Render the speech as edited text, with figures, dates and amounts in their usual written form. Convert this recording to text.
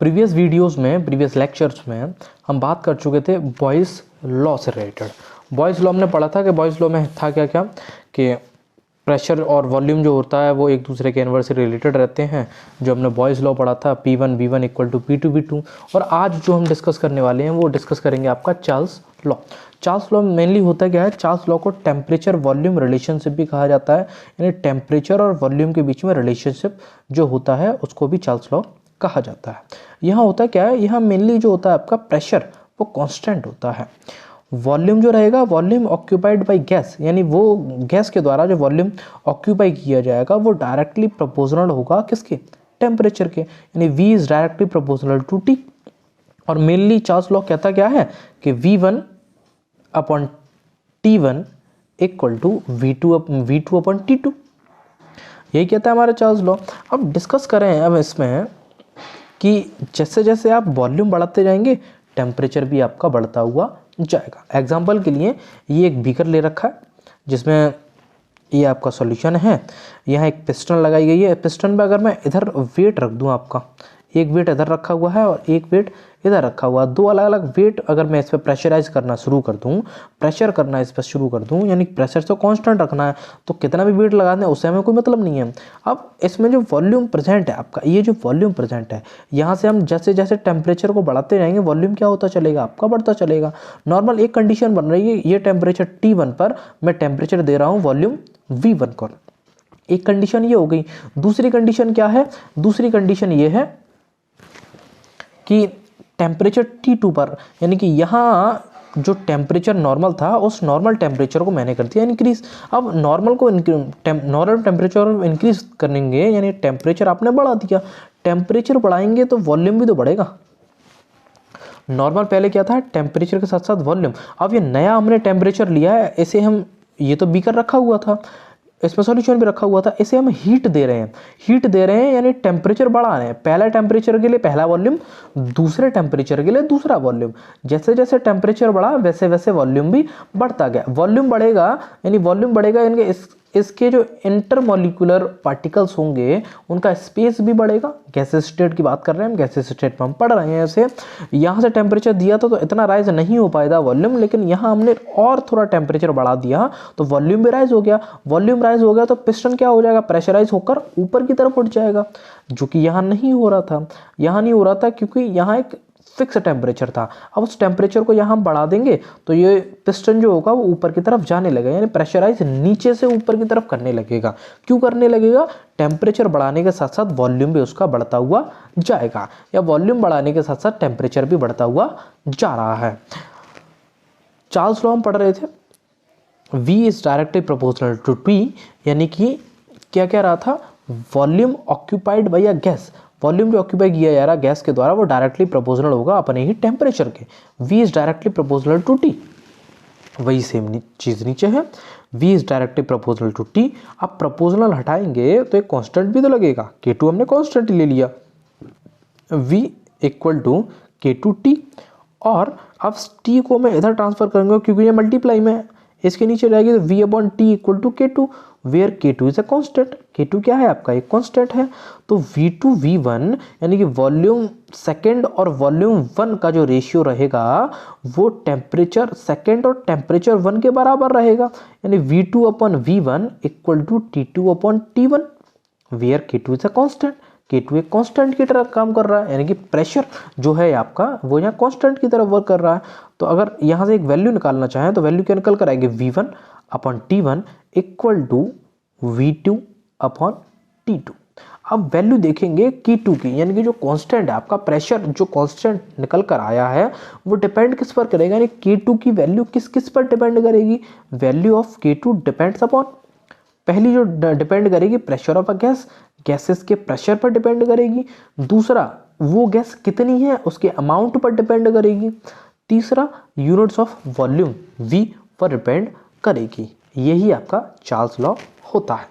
Previous videos में, previous lectures में हम बात कर चुके थे बॉयज़ लॉ से रिलेटेड। बॉयज़ लॉ हमने पढ़ा था कि बॉयज़ लॉ में था क्या क्या कि प्रेशर और वॉल्यूम जो होता है वो एक दूसरे के इनवर्स से रिलेटेड रहते हैं। जो हमने बॉयज़ लॉ पढ़ा था P1 V1 equal to P2 V2। और आज जो हम डिस्कस करने वाले हैं वो डिस्कस करेंगे आपका Charles law. Charles law mainly होता क्या है, चार्ल्स लॉ को टेम्परेचर वॉल्यूम रिलेशनशिप भी कहा जाता है, यानी टेम्परेचर और वॉल्यूम के बीच में रिलेशनशिप जो होता है उसको भी चार्ल्स लॉ कहा जाता है। यहाँ होता क्या है, यहाँ मेनली जो होता है आपका प्रेशर वो कांस्टेंट होता है। वॉल्यूम जो रहेगा, वॉल्यूम ऑक्यूपाइड बाय गैस, यानी वो गैस के द्वारा जो वॉल्यूम ऑक्यूपाई किया जाएगा वो डायरेक्टली प्रोपोर्शनल होगा किसके, टेम्परेचर के, यानी V is directly proportional to T। और मेनली चार्ल्स लॉ कहता क्या है कि V1 upon T1 equal to V2 upon T2, यही कहता है हमारा चार्ल्स लॉ। अब डिस्कस करें अब इसमें कि जैसे जैसे आप वॉल्यूम बढ़ाते जाएंगे टेम्परेचर भी आपका बढ़ता हुआ जाएगा। एग्जाम्पल के लिए ये एक बीकर ले रखा है जिसमें ये आपका सॉल्यूशन है, यहाँ एक पिस्टन लगाई गई है। पिस्टन पे अगर मैं इधर वेट रख दूँ, आपका एक वेट इधर रखा हुआ है और एक वेट इधर रखा हुआ है, दो अलग अलग वेट अगर मैं इस पर प्रेशराइज करना शुरू कर दूँ, प्रेशर करना इस पर शुरू कर दूँ, यानी प्रेशर तो कांस्टेंट रखना है, तो कितना भी वेट लगा दें उससे हमें कोई मतलब नहीं है। अब इसमें जो वॉल्यूम प्रेजेंट है आपका, ये जो वॉल्यूम प्रेजेंट है, यहाँ से हम जैसे जैसे टेम्परेचर को बढ़ाते जाएंगे वॉल्यूम क्या होता चलेगा, आपका बढ़ता चलेगा। नॉर्मल एक कंडीशन बन रही है, ये टेम्परेचर T1 पर मैं टेम्परेचर दे रहा हूँ वॉल्यूम V1 को, एक कंडीशन ये हो गई। दूसरी कंडीशन क्या है, दूसरी कंडीशन ये है कि टेम्परेचर T2 पर, यानी कि यहाँ जो टेम्परेचर नॉर्मल था उस नॉर्मल टेम्परेचर को मैंने कर दिया इंक्रीज। अब नॉर्मल को नॉर्मल टेम्परेचर इंक्रीज करेंगे, यानी टेम्परेचर आपने बढ़ा दिया, टेम्परेचर बढ़ाएंगे तो वॉल्यूम भी तो बढ़ेगा। नॉर्मल पहले क्या था, टेम्परेचर के साथ साथ वॉल्यूम। अब ये नया हमने टेम्परेचर लिया है, इसे हम, ये तो बीकर रखा हुआ था, इसमें सॉल्यूशन भी रखा हुआ था, इसे हम हीट दे रहे हैं, हीट दे रहे हैं यानी टेम्परेचर बढ़ा रहे हैं। पहला टेम्परेचर के लिए पहला वॉल्यूम, दूसरे टेम्परेचर के लिए दूसरा वॉल्यूम। जैसे जैसे टेम्परेचर बढ़ा वैसे वैसे वॉल्यूम भी बढ़ता गया। वॉल्यूम बढ़ेगा यानी वॉल्यूम बढ़ेगा, यानी इसके जो इंटरमोलिकुलर पार्टिकल्स होंगे उनका स्पेस भी बढ़ेगा। गैसेस स्टेट की बात कर रहे हैं हम, गैसेस स्टेट में हम पढ़ रहे हैं ऐसे। यहाँ से टेम्परेचर दिया था तो इतना राइज नहीं हो पाएगा वॉल्यूम, लेकिन यहाँ हमने और थोड़ा टेम्परेचर बढ़ा दिया तो वॉल्यूम भी राइज हो गया। वॉल्यूम राइज हो गया तो पिस्टन क्या हो जाएगा, प्रेशराइज होकर ऊपर की तरफ उठ जाएगा, जो कि यहाँ नहीं हो रहा था। यहाँ नहीं हो रहा था क्योंकि यहाँ एक फिक्स टेम्परेचर था। अब उस टेम्परेचर को यहाँ बढ़ा देंगे तो ये पिस्टन जो होगा वो ऊपर की तरफ जाने लगेगा, यानी प्रेशराइज नीचे से ऊपर की तरफ करने लगेगा। क्यों करने लगेगा, टेम्परेचर बढ़ाने के साथ साथ वॉल्यूम भी उसका बढ़ता हुआ जाएगा, या वॉल्यूम बढ़ाने के साथ साथ टेम्परेचर भी बढ़ता हुआ जा रहा है। चार्ल्स लॉ हम पढ़ रहे थे, V is directly proportional to T, यानी कि क्या क्या रहा था, volume occupied by a gas, volume जो ऑक्यूपाई किया जा रहा है गैस के द्वारा वो डायरेक्टली प्रोपोर्शनल होगा अपने ही टेम्परेचर के। V is directly proportional to T, वही सेम चीज़ नीचे है, V is directly proportional to T। अब प्रोपोर्शनल हटाएंगे तो एक कांस्टेंट भी तो लगेगा, K2 हमने कांस्टेंट ले लिया, V इक्वल टू K2T। और अब T को मैं इधर ट्रांसफर करूँगा क्योंकि ये मल्टीप्लाई में है, इसके नीचे रहेगी तो V upon T equal to K2, where K2 is a constant. K2 क्या है आपका, एक कांस्टेंट है। तो V2 V1 यानी कि वॉल्यूम सेकंड और वॉल्यूम 1 का जो रेशियो रहेगा वो टेम्परेचर सेकंड और टेम्परेचर 1 के बराबर रहेगा, यानी V2 upon V1 equal to T2 upon T1, where K2 is a constant. K2 एक कांस्टेंट की तरह काम कर रहा है, यानी कि प्रेशर जो है आपका वो यहाँ कांस्टेंट की तरह वर्क कर रहा है। तो अगर यहाँ से एक वैल्यू निकालना चाहें तो वैल्यू क्या निकल कर आएगी, V1 upon T1 equal to V2 upon T2। अब वैल्यू देखेंगे K2 की, यानी कि जो कांस्टेंट है आपका प्रेशर, जो कांस्टेंट निकल कर आया है वो डिपेंड किस पर करेगा, यानी K2 की वैल्यू किस किस पर डिपेंड करेगी, value of K2 depends upon, पहली जो डिपेंड करेगी pressure of a gas, gases के प्रेशर पर डिपेंड करेगी। दूसरा वो गैस कितनी है उसके अमाउंट पर डिपेंड करेगी। तीसरा यूनिट्स ऑफ वॉल्यूम V पर डिपेंड करेगी। यही आपका चार्ल्स लॉ होता है।